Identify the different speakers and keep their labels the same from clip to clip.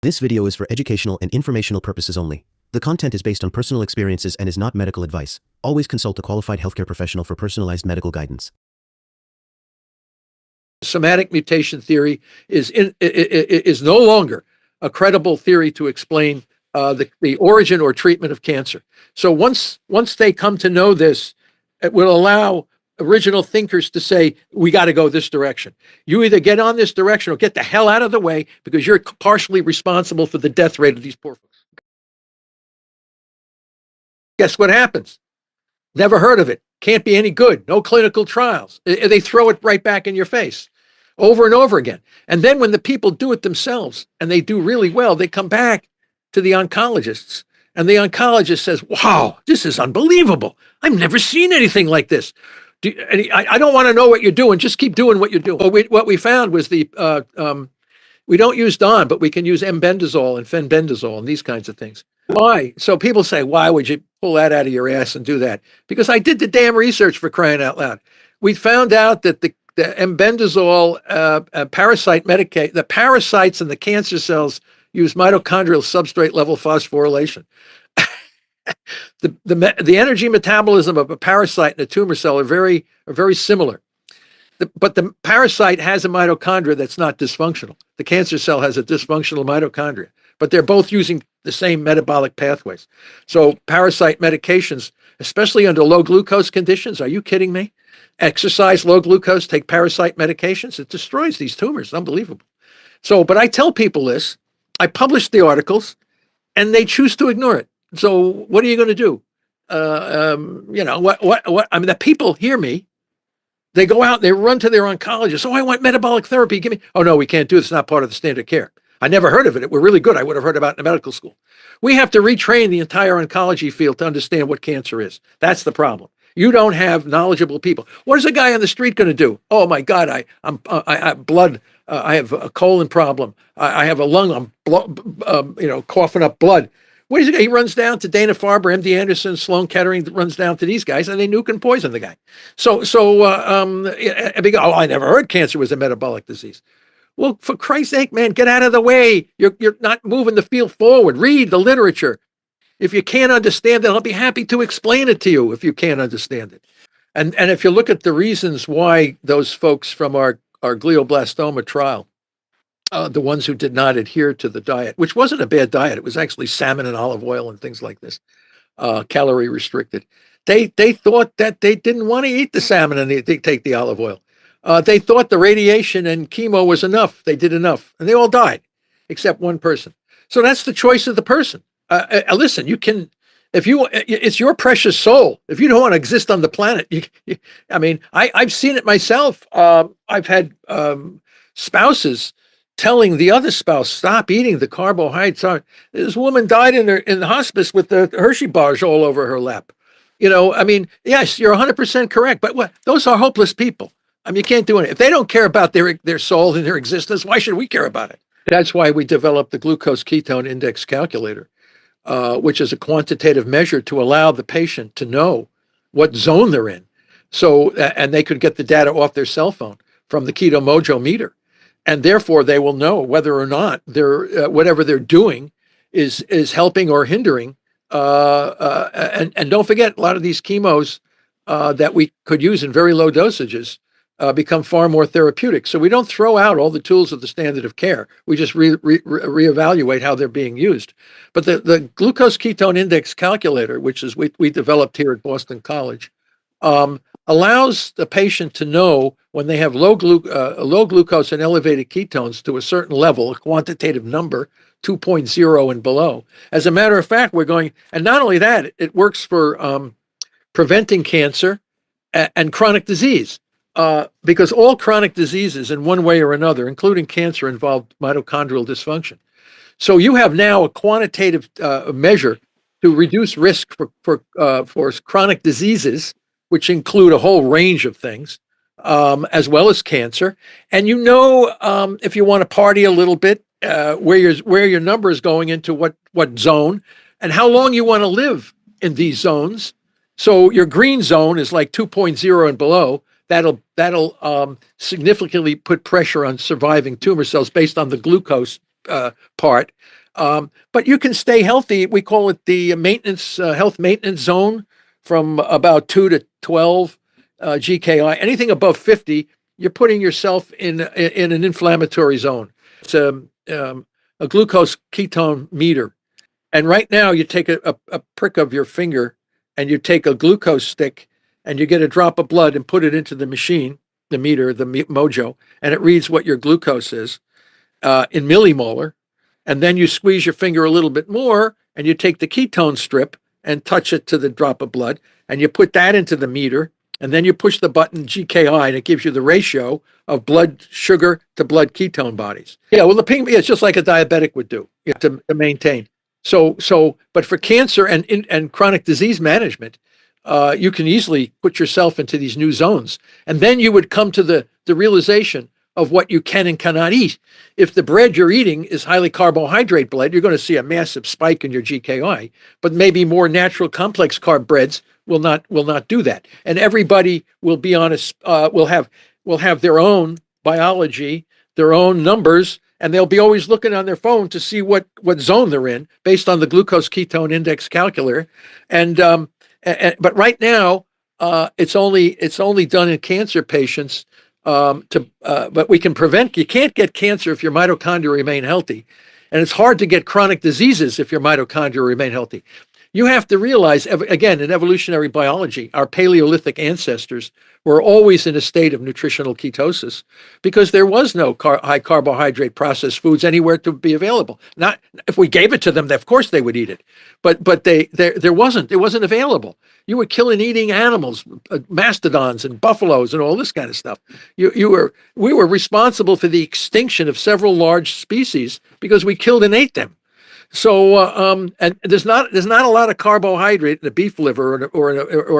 Speaker 1: This video is for educational and informational purposes only. The content is based on personal experiences and is not medical advice. Always consult a qualified healthcare professional for personalized medical guidance.
Speaker 2: Somatic mutation theory is no longer a credible theory to explain the origin or treatment of cancer. So once they come to know this, it will allow original thinkers to say, we got to go this direction. You either get on this direction or get the hell out of the way, because you're partially responsible for the death rate of these poor folks. Guess what happens? Never heard of it. Can't be any good. No clinical trials. They throw it right back in your face over and over again. And then when the people do it themselves and they do really well, they come back to the oncologists. And the oncologist says, wow, this is unbelievable. I've never seen anything like this. I don't want to know what you're doing. Just keep doing what you're doing. But what we found was we don't use Don, but we can use M-bendazole and fenbendazole and these kinds of things. Why? So people say, why would you pull that out of your ass and do that? Because I did the damn research, for crying out loud. We found out that the M-bendazole parasite medicate, the parasites in the cancer cells use mitochondrial substrate level phosphorylation. The energy metabolism of a parasite and a tumor cell are very similar. But the parasite has a mitochondria that's not dysfunctional. The cancer cell has a dysfunctional mitochondria, but they're both using the same metabolic pathways. So parasite medications, especially under low glucose conditions, are you kidding me? Exercise, low glucose, take parasite medications, it destroys these tumors. Unbelievable. So, but I tell people this, I publish the articles, and they choose to ignore it. So what are you going to do? I mean, the people hear me. They go out, they run to their oncologist. Oh, I want metabolic therapy. Give me. Oh, no, we can't do it. It's not part of the standard care. I never heard of it. We're really good. I would have heard about it in medical school. We have to retrain the entire oncology field to understand what cancer is. That's the problem. You don't have knowledgeable people. What is a guy on the street going to do? Oh my God, I have blood. I have a colon problem. I have a lung. I'm coughing up blood. What is it? He runs down to Dana-Farber, MD Anderson, Sloan Kettering, runs down to these guys, and they nuke and poison the guy. I never heard cancer was a metabolic disease. Well, for Christ's sake, man, get out of the way. You're not moving the field forward. Read the literature. If you can't understand it, I'll be happy to explain it to you if you can't understand it. And if you look at the reasons why those folks from our glioblastoma trial, the ones who did not adhere to the diet, which wasn't a bad diet, it was actually salmon and olive oil and things like this, calorie restricted. They thought that they didn't want to eat the salmon and they take the olive oil. They thought the radiation and chemo was enough. They did enough, and they all died, except one person. So that's the choice of the person. Listen, you can, it's your precious soul. If you don't want to exist on the planet, I've seen it myself. I've had spouses telling the other spouse, stop eating the carbohydrates. This woman died in the hospice with the Hershey bars all over her lap. Yes, you're 100% correct, but those are hopeless people. You can't do it. If they don't care about their soul and their existence, why should we care about it? That's why we developed the glucose ketone index calculator, which is a quantitative measure to allow the patient to know what zone they're in. So, and they could get the data off their cell phone from the Keto Mojo meter. And therefore, they will know whether or not whatever they're doing is helping or hindering. And don't forget, a lot of these chemos that we could use in very low dosages become far more therapeutic. So we don't throw out all the tools of the standard of care. We just reevaluate how they're being used. But the glucose ketone index calculator, which is we developed here at Boston College, allows the patient to know when they have low glucose and elevated ketones to a certain level, a quantitative number, 2.0 and below. As a matter of fact, we're going, and not only that, it works for preventing cancer and chronic disease, because all chronic diseases in one way or another, including cancer, involve mitochondrial dysfunction. So you have now a quantitative measure to reduce risk for chronic diseases, which include a whole range of things, as well as cancer. And if you want to party a little bit, where your number is going into what zone, and how long you want to live in these zones. So your green zone is like 2.0 and below. That'll significantly put pressure on surviving tumor cells based on the glucose part. But you can stay healthy. We call it the maintenance, health maintenance zone from about 2 to 12 GKI. Anything above 50, you're putting yourself in an inflammatory zone. It's a glucose ketone meter. And right now you take a prick of your finger and you take a glucose stick and you get a drop of blood and put it into the machine, the meter, the Mojo, and it reads what your glucose is in millimolar. And then you squeeze your finger a little bit more and you take the ketone strip and touch it to the drop of blood and you put that into the meter and then you push the button GKI and it gives you the ratio of blood sugar to blood ketone bodies. Yeah, well, the ping, it's just like a diabetic would do to maintain. But for cancer and chronic disease management, you can easily put yourself into these new zones. And then you would come to the realization of what you can and cannot eat. If the bread you're eating is highly carbohydrate bread, you're going to see a massive spike in your GKI, but maybe more natural complex carb breads will not do that. And everybody will be on will have their own biology, their own numbers, and they'll be always looking on their phone to see what zone they're in based on the glucose ketone index calculator. But right now, it's only done in cancer patients. But we can prevent. You can't get cancer if your mitochondria remain healthy, and it's hard to get chronic diseases if your mitochondria remain healthy. You have to realize, again, in evolutionary biology, our Paleolithic ancestors were always in a state of nutritional ketosis because there was no high carbohydrate processed foods anywhere to be available. Not if we gave it to them, of course they would eat it, but it wasn't available. You were killing eating animals, mastodons and buffaloes and all this kind of stuff. We were responsible for the extinction of several large species because we killed and ate them. So and there's not a lot of carbohydrate in the beef liver or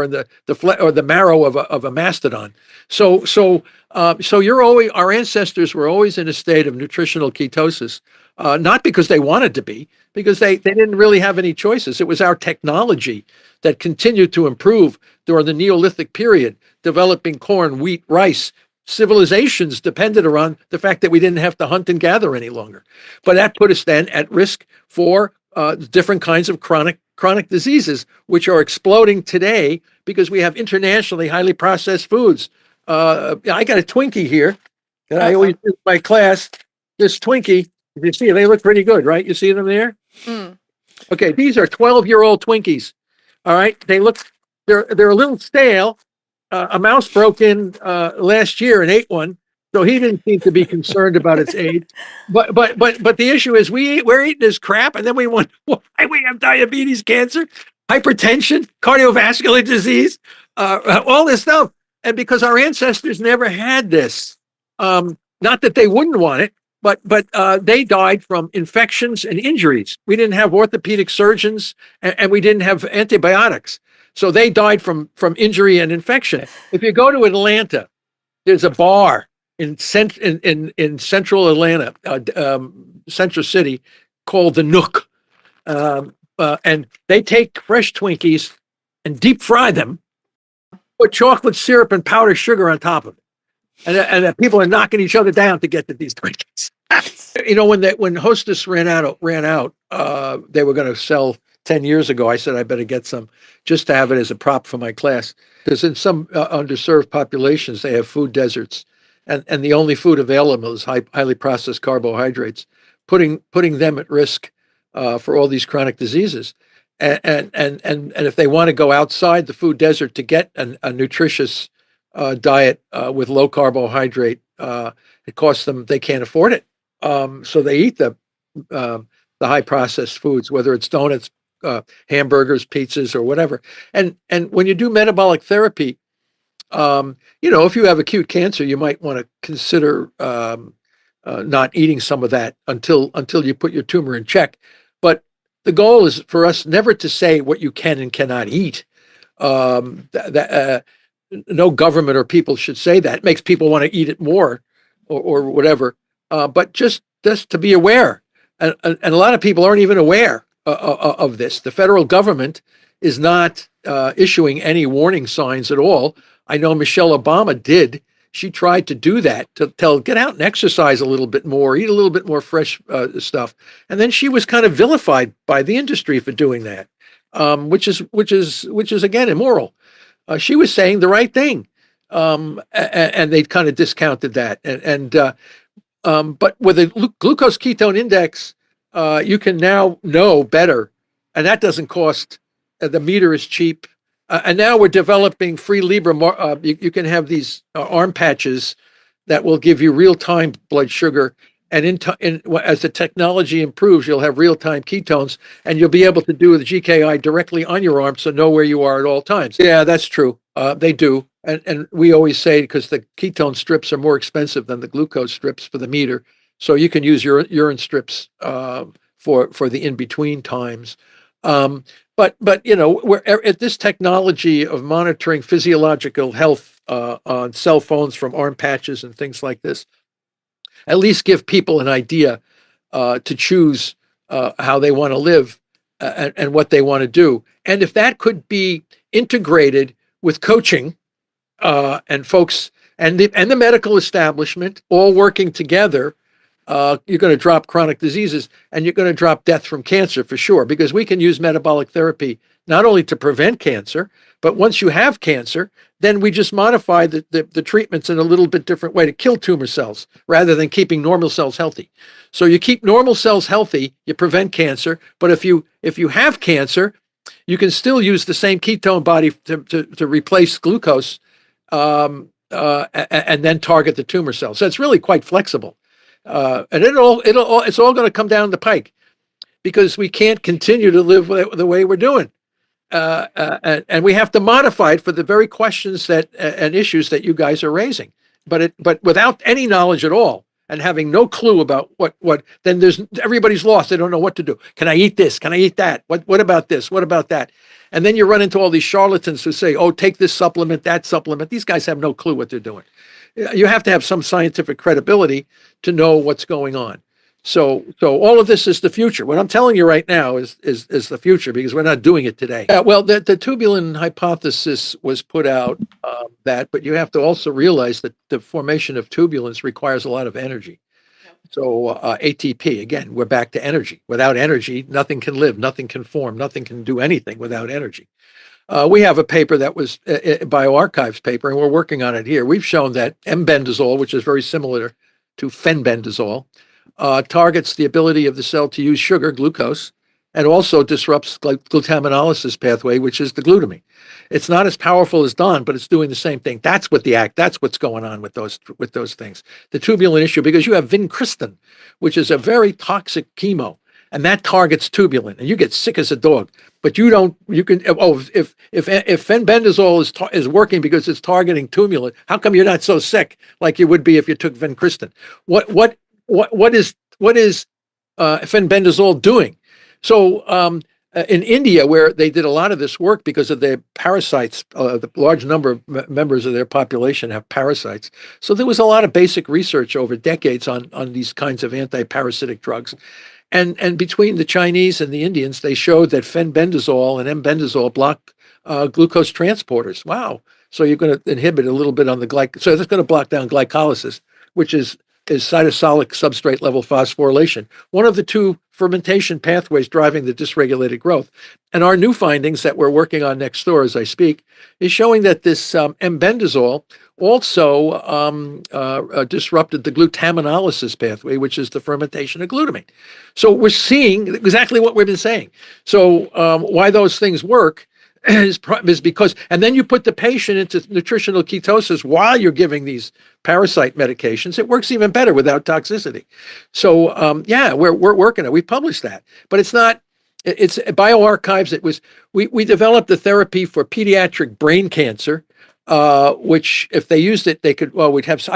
Speaker 2: in the marrow of a mastodon. So our ancestors were always in a state of nutritional ketosis, not because they wanted to be, because they didn't really have any choices. It was our technology that continued to improve during the Neolithic period, developing corn, wheat, rice. Civilizations depended on the fact that we didn't have to hunt and gather any longer. But that put us then at risk for different kinds of chronic diseases, which are exploding today because we have internationally highly processed foods. I got a Twinkie here that I always do in my class. This Twinkie, if you see, they look pretty good, right? You see them there? Mm. Okay, these are 12-year-old Twinkies. All right, they're a little stale. A mouse broke in last year and ate one, so he didn't seem to be concerned about its age. But the issue is we're eating this crap, and then we wonder why we have diabetes, cancer, hypertension, cardiovascular disease, all this stuff, and because our ancestors never had this. Not that they wouldn't want it, but they died from infections and injuries. We didn't have orthopedic surgeons, and we didn't have antibiotics. So they died from injury and infection. If you go to Atlanta, there's a bar in central Atlanta, Central City, called the Nook, and they take fresh Twinkies and deep fry them, put chocolate syrup and powdered sugar on top of it, and people are knocking each other down to get to these Twinkies. When Hostess ran out, they were going to sell. 10 years ago, I said I better get some just to have it as a prop for my class, because in some underserved populations, they have food deserts, and the only food available is highly processed carbohydrates, putting them at risk for all these chronic diseases. And if they want to go outside the food desert to get a nutritious diet with low carbohydrate, it costs them, they can't afford it. So they eat the high processed foods, whether it's donuts, hamburgers, pizzas, or whatever. And when you do metabolic therapy, if you have acute cancer, you might want to consider not eating some of that until you put your tumor in check. But the goal is for us never to say what you can and cannot eat. No government or people should say that. It makes people want to eat it more or whatever. But just to be aware. And a lot of people aren't even aware of this. The federal government is not issuing any warning signs at all. I know Michelle Obama did she tried to do that, to get out and exercise a little bit more, eat a little bit more fresh stuff. And then she was kind of vilified by the industry for doing that, which is again immoral. She was saying the right thing, and they kind of discounted that. But with a glucose ketone index, you can now know better, and that doesn't cost. The meter is cheap. And now we're developing free Libra. You can have these arm patches that will give you real-time blood sugar. And as the technology improves, you'll have real-time ketones, and you'll be able to do the GKI directly on your arm, so know where you are at all times. Yeah, that's true. They do. And we always say, because the ketone strips are more expensive than the glucose strips for the meter, so you can use your urine strips for the in-between times. But we're at this technology of monitoring physiological health on cell phones from arm patches and things like this, at least give people an idea to choose how they want to live and what they want to do. And if that could be integrated with coaching and folks and the medical establishment all working together, you're going to drop chronic diseases, and you're going to drop death from cancer for sure, because we can use metabolic therapy not only to prevent cancer, but once you have cancer, then we just modify the treatments in a little bit different way to kill tumor cells rather than keeping normal cells healthy. So you keep normal cells healthy, you prevent cancer, but if you have cancer, you can still use the same ketone body to replace glucose and then target the tumor cells. So it's really quite flexible. And it's all going to come down the pike, because we can't continue to live the way we're doing, and we have to modify it for the very questions and issues that you guys are raising. But without any knowledge at all and having no clue about what then everybody's lost. They don't know what to do. Can I eat this? Can I eat that? What about this? What about that? And then you run into all these charlatans who say, "Oh, take this supplement, that supplement." These guys have no clue what they're doing. You have to have some scientific credibility to know what's going on. So all of this is the future. What I'm telling you right now is the future, because we're not doing it today. Well, the tubulin hypothesis was put out, but you have to also realize that the formation of tubulins requires a lot of energy. So ATP, again, we're back to energy. Without energy, nothing can live, nothing can form, nothing can do anything without energy. We have a paper that was a bioarchives paper, and we're working on it here. We've shown that M-bendazole, which is very similar to fenbendazole, targets the ability of the cell to use sugar, glucose, and also disrupts glutaminolysis pathway, which is the glutamine. It's not as powerful as DON, but it's doing the same thing. That's what's going on with those things. The tubulin issue, because you have vincristin, which is a very toxic chemo, and that targets tubulin, and you get sick as a dog. But if fenbendazole is working because it's targeting tubulin, how come you're not so sick like you would be if you took vincristin? What is fenbendazole doing? So in India, where they did a lot of this work because of their parasites, the large number of members of their population have parasites. So there was a lot of basic research over decades on these kinds of anti-parasitic drugs. And between the Chinese and the Indians, they showed that fenbendazole and M-bendazole block glucose transporters. Wow. So you're going to inhibit a little bit on so that's going to block down glycolysis, which is cytosolic substrate level phosphorylation, one of the two fermentation pathways driving the dysregulated growth. And our new findings that we're working on next door as I speak is showing that this M-bendazole also disrupted the glutaminolysis pathway, which is the fermentation of glutamine. So we're seeing exactly what we've been saying. So why those things work is because, and then you put the patient into nutritional ketosis while you're giving these parasite medications. It works even better without toxicity. So we're working it. We published that, but it's not. It's bioarchives. It was we developed a therapy for pediatric brain cancer, which if they used it, they could. Well, we'd have.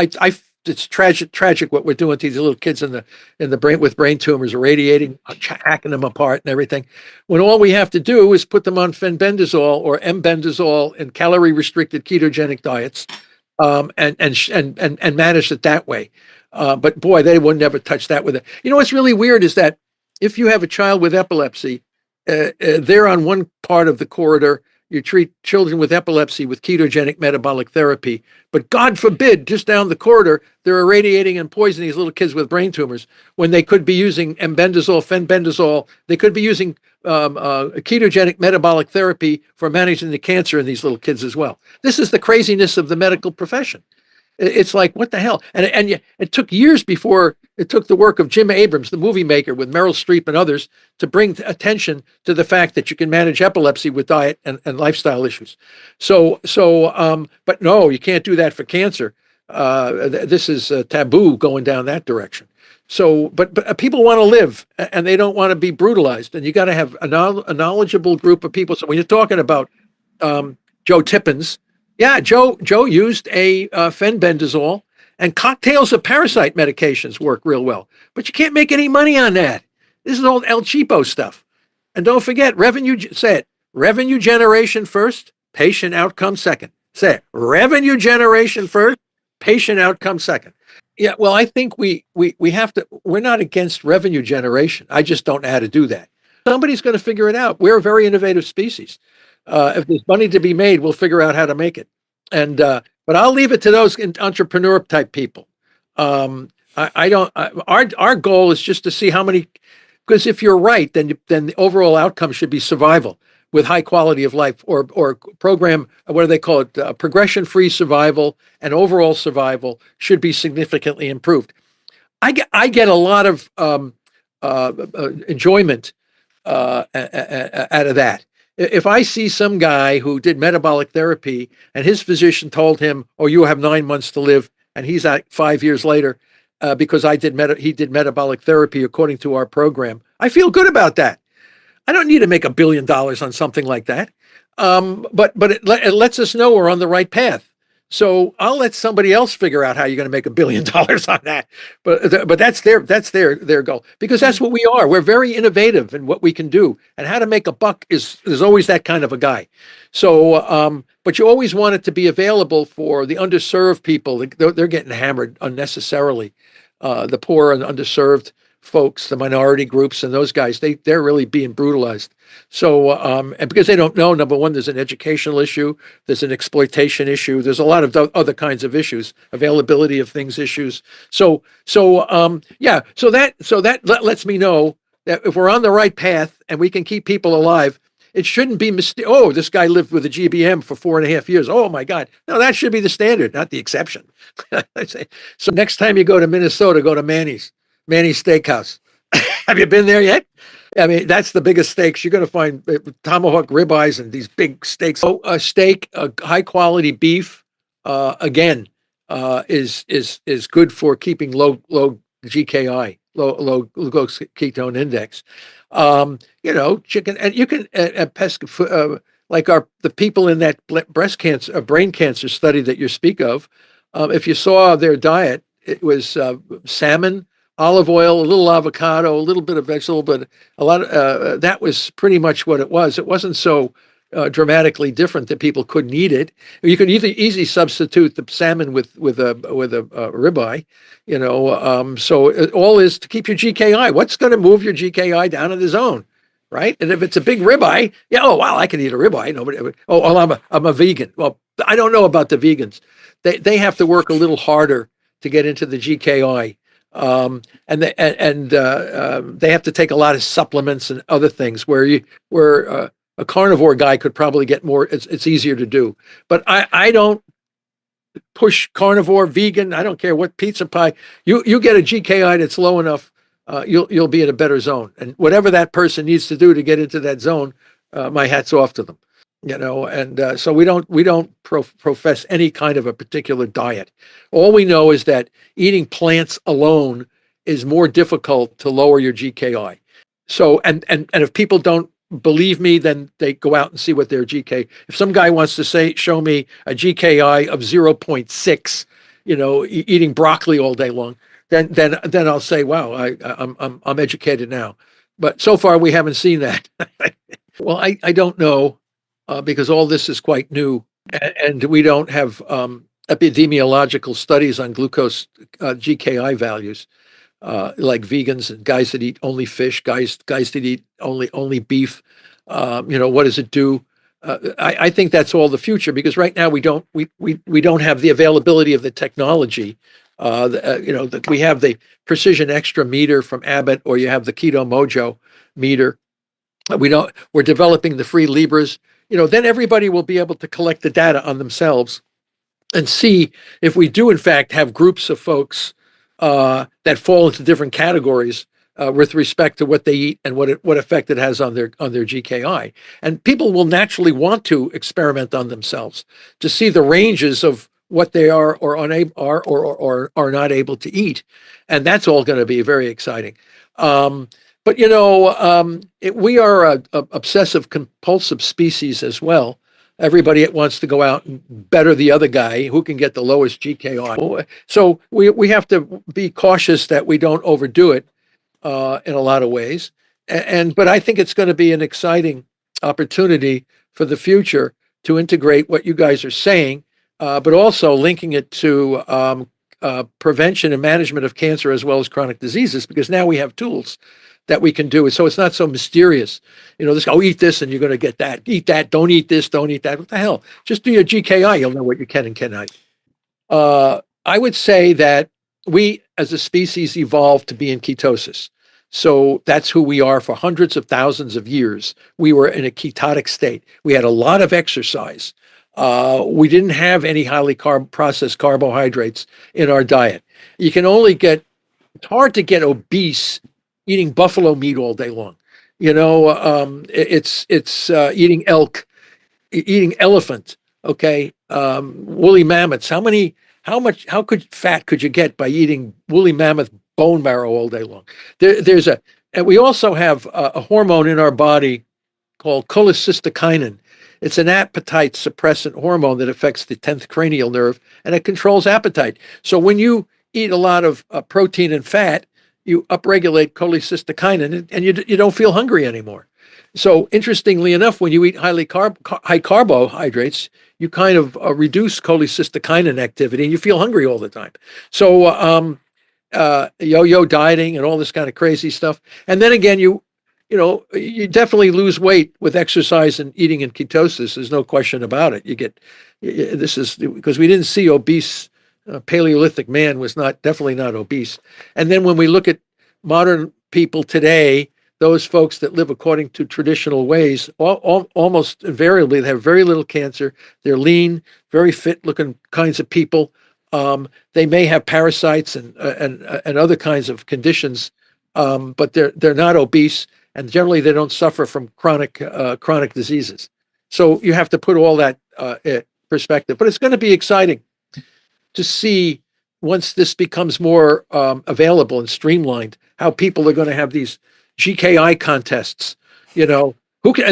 Speaker 2: It's tragic what we're doing to these little kids in the brain with brain tumors, irradiating, hacking them apart and everything. When all we have to do is put them on fenbendazole or M-bendazole in calorie restricted ketogenic diets, and manage it that way. But boy, they would never touch that with it. You know what's really weird is that if you have a child with epilepsy, they're on one part of the corridor you treat children with epilepsy with ketogenic metabolic therapy. But God forbid, just down the corridor, they're irradiating and poisoning these little kids with brain tumors when they could be using embendazole, fenbendazole. They could be using ketogenic metabolic therapy for managing the cancer in these little kids as well. This is the craziness of the medical profession. It's like, what the hell? And it took years before it took the work of Jim Abrams, the movie maker, with Meryl Streep and others, to bring attention to the fact that you can manage epilepsy with diet and lifestyle issues. But no, you can't do that for cancer. This is taboo going down that direction. So, but people want to live and they don't want to be brutalized. And you got to have a knowledgeable group of people. So when you're talking about Joe Tippins, yeah, Joe used a fenbendazole, and cocktails of parasite medications work real well. But you can't make any money on that. This is old El Cheapo stuff. And don't forget, say it, revenue generation first, patient outcome second. Say it, revenue generation first, patient outcome second. Yeah, well, I think we have to, we're not against revenue generation. I just don't know how to do that. Somebody's going to figure it out. We're a very innovative species. If there's money to be made, we'll figure out how to make it. And but I'll leave it to those entrepreneur type people. Our goal is just to see how many, because if you're right, then the overall outcome should be survival with high quality of life, or program, what do they call it? Progression-free survival and overall survival should be significantly improved. I get a lot of enjoyment out of that. If I see some guy who did metabolic therapy and his physician told him, "Oh, you have 9 months to live," and he's at 5 years later because he did metabolic therapy according to our program, I feel good about that. I don't need to make $1 billion on something like that, but it lets us know we're on the right path. So I'll let somebody else figure out how you're going to make $1 billion on that. But that's their goal, because that's what we are. We're very innovative in what we can do, and how to make a buck there's always that kind of a guy. So, but you always want it to be available for the underserved people. They're getting hammered unnecessarily. The poor and underserved folks, the minority groups, and those guys, they're really being brutalized. So, and because they don't know, number one, there's an educational issue, there's an exploitation issue, there's a lot of other kinds of issues, availability of things issues. So that lets me know that if we're on the right path and we can keep people alive, it shouldn't be oh, this guy lived with a GBM for 4.5 years. Oh my God. No, that should be the standard, not the exception. So next time you go to Minnesota, go to Manny's Steakhouse. Have you been there yet? I mean, that's the biggest steaks. You're going to find tomahawk ribeyes and these big steaks. So a steak, high quality beef, again, is good for keeping low GKI, low glucose ketone index. Chicken, and you can like the people in that breast cancer, brain cancer study that you speak of. If you saw their diet, it was salmon, olive oil, a little avocado, a little bit of vegetable, but a lot of that was pretty much what it was. It wasn't so dramatically different that people couldn't eat it. You could easily substitute the salmon with a ribeye, so it all is to keep your GKI. What's going to move your GKI down in the zone, right? And if it's a big ribeye, yeah, oh wow, I can eat a ribeye. Nobody. Oh, well, I'm a vegan. Well, I don't know about the vegans. They have to work a little harder to get into the GKI. And they have to take a lot of supplements and other things where a carnivore guy could probably get more. It's easier to do, but I don't push carnivore, vegan. I don't care what pizza pie you get a GKI that's low enough. You'll be in a better zone, and whatever that person needs to do to get into that zone, my hat's off to them. And so we don't profess any kind of a particular diet. All we know is that eating plants alone is more difficult to lower your GKI. So, and if people don't believe me, then they go out and see what their GK. If some guy wants to show me a GKI of 0.6, eating broccoli all day long, then I'll say, wow, I'm educated now. But so far we haven't seen that. Well, I don't know. Because all this is quite new, and we don't have epidemiological studies on glucose GKI values, like vegans and guys that eat only fish, guys that eat only beef. What does it do? I think that's all the future, because right now we don't have the availability of the technology. That we have the Precision Extra meter from Abbott, or you have the Keto Mojo meter. We're developing the free Libras. Then everybody will be able to collect the data on themselves and see if we do in fact have groups of folks that fall into different categories with respect to what they eat and what effect it has on their GKI. And people will naturally want to experiment on themselves to see the ranges of what they are or unable or are not able to eat, and that's all going to be very exciting. But we are a obsessive compulsive species as well. Everybody wants to go out and better the other guy who can get the lowest GKI. So we have to be cautious that we don't overdo it in a lot of ways. But I think it's going to be an exciting opportunity for the future to integrate what you guys are saying, but also linking it to prevention and management of cancer as well as chronic diseases, because now we have tools that we can do it. So it's not so mysterious. Eat this and you're going to get that. Eat that. Don't eat this. Don't eat that. What the hell? Just do your GKI. You'll know what you can and cannot. I would say that we as a species evolved to be in ketosis. So that's who we are for hundreds of thousands of years. We were in a ketotic state. We had a lot of exercise. We didn't have any highly processed carbohydrates in our diet. It's hard to get obese eating buffalo meat all day long. It's eating elk, eating elephant. Okay, woolly mammoths. How much fat could you get by eating woolly mammoth bone marrow all day long? And we also have a hormone in our body called cholecystokinin. It's an appetite suppressant hormone that affects the 10th cranial nerve, and it controls appetite. So when you eat a lot of protein and fat, you upregulate cholecystokinin, and you don't feel hungry anymore. So interestingly enough, when you eat high carbohydrates, you kind of reduce cholecystokinin activity, and you feel hungry all the time. So yo-yo dieting and all this kind of crazy stuff. And then again, you definitely lose weight with exercise and eating in ketosis. There's no question about it. This is because we didn't see obese. Paleolithic man was definitely not obese. And then when we look at modern people today, those folks that live according to traditional ways, almost invariably they have very little cancer. They're lean, very fit looking kinds of people. They may have parasites and other kinds of conditions, but they're not obese, and generally they don't suffer from chronic diseases. So you have to put all that in perspective. But it's going to be exciting to see, once this becomes more available and streamlined, how people are going to have these GKI contests. And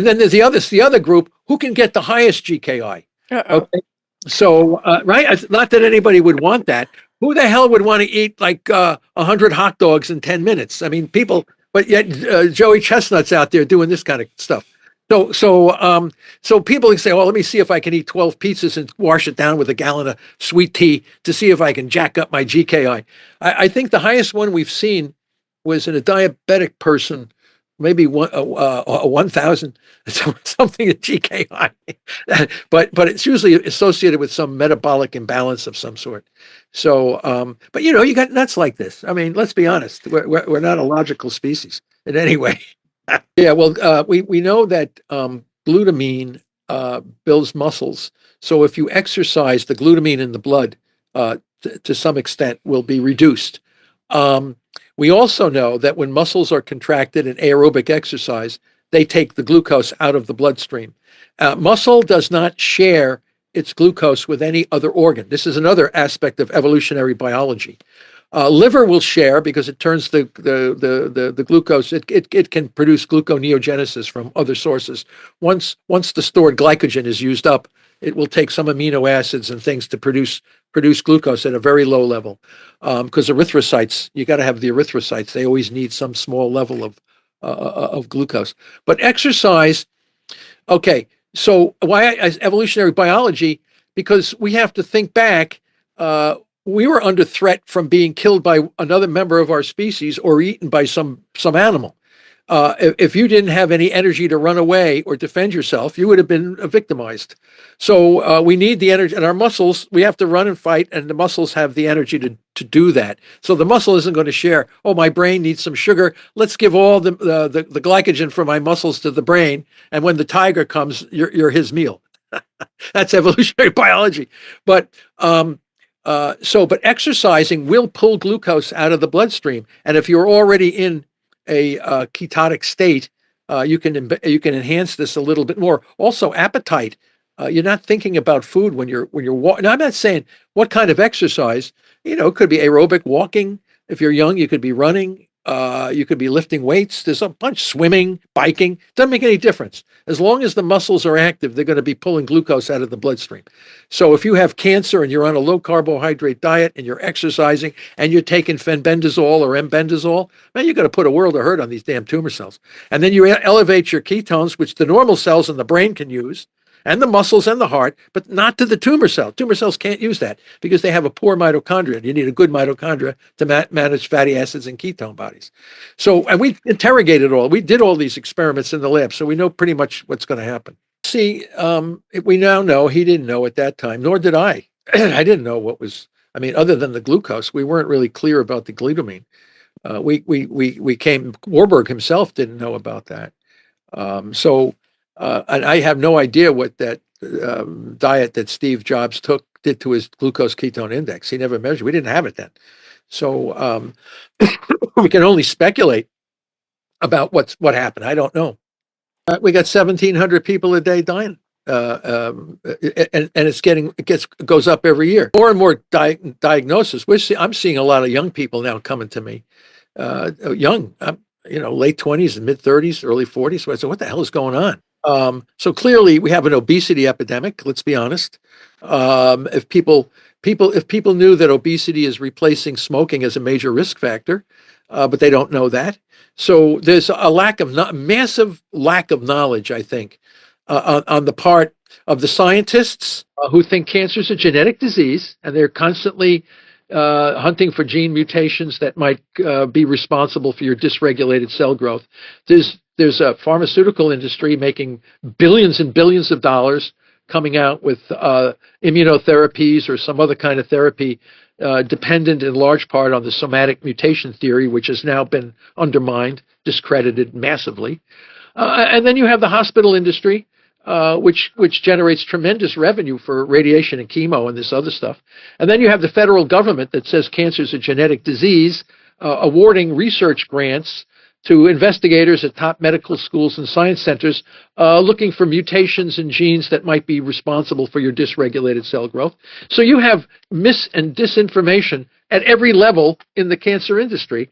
Speaker 2: then there's the other group who can get the highest GKI. Okay, so right, not that anybody would want that. Who the hell would want to eat like 100 hot dogs in 10 minutes? I mean, people, but yet Joey Chestnut's out there doing this kind of stuff. So people can say, "Oh, let me see if I can eat 12 pizzas and wash it down with a gallon of sweet tea to see if I can jack up my GKI." I think the highest one we've seen was in a diabetic person, maybe 1,000 something at GKI, but it's usually associated with some metabolic imbalance of some sort. So, but you got nuts like this. I mean, let's be honest, we're not a logical species in any way. Yeah, well, we know that glutamine builds muscles. So if you exercise, the glutamine in the blood to some extent will be reduced. We also know that when muscles are contracted in aerobic exercise, they take the glucose out of the bloodstream. Muscle does not share its glucose with any other organ. This is another aspect of evolutionary biology. Liver will share because it turns the glucose. It can produce gluconeogenesis from other sources. Once the stored glycogen is used up, it will take some amino acids and things to produce glucose at a very low level. Because erythrocytes, you got to have the erythrocytes. They always need some small level of glucose. But exercise, okay. So why evolutionary biology? Because we have to think back. We were under threat from being killed by another member of our species or eaten by some animal. If you didn't have any energy to run away or defend yourself, you would have been victimized. So we need the energy, and our muscles, we have to run and fight, and the muscles have the energy to do that. So the muscle isn't going to share, oh, my brain needs some sugar. Let's give all the glycogen for my muscles to the brain. And when the tiger comes, you're his meal. That's evolutionary biology. But but exercising will pull glucose out of the bloodstream. And if you're already in a ketotic state, you can enhance this a little bit more. Also, appetite. You're not thinking about food when you're walking. Now, I'm not saying what kind of exercise. It could be aerobic walking. If you're young, you could be running. You could be lifting weights. There's a bunch, swimming, biking. Doesn't make any difference. As long as the muscles are active, they're going to be pulling glucose out of the bloodstream. So if you have cancer and you're on a low carbohydrate diet and you're exercising and you're taking fenbendazole or embendazole, man, you're going to put a world of hurt on these damn tumor cells. And then you elevate your ketones, which the normal cells in the brain can use, and the muscles and the heart, but not to the tumor cell. Tumor cells can't use that because they have a poor mitochondria. You need a good mitochondria to manage fatty acids and ketone bodies. So, and we interrogated all. We did all these experiments in the lab, so we know pretty much what's going to happen. See, we now know he didn't know at that time, nor did I. I didn't know what was. I mean, other than the glucose, we weren't really clear about the glutamine. Warburg himself didn't know about that. And I have no idea what that diet that Steve Jobs did to his glucose ketone index. He never measured. We didn't have it then. So we can only speculate about what happened. I don't know. We got 1,700 people a day dying. And it goes up every year. More and more diagnosis. I'm seeing a lot of young people now coming to me. Young, late 20s and mid 30s, early 40s. So I said, what the hell is going on? So clearly we have an obesity epidemic. Let's be honest. If people knew that obesity is replacing smoking as a major risk factor, but they don't know that. So there's a massive lack of knowledge, I think, on the part of the scientists who think cancer is a genetic disease, and they're constantly hunting for gene mutations that might be responsible for your dysregulated cell growth. There's a pharmaceutical industry making billions and billions of dollars coming out with immunotherapies or some other kind of therapy dependent in large part on the somatic mutation theory, which has now been undermined, discredited massively. And then you have the hospital industry, which generates tremendous revenue for radiation and chemo and this other stuff. And then you have the federal government that says cancer is a genetic disease, awarding research grants to investigators at top medical schools and science centers looking for mutations in genes that might be responsible for your dysregulated cell growth. So you have mis and disinformation at every level in the cancer industry,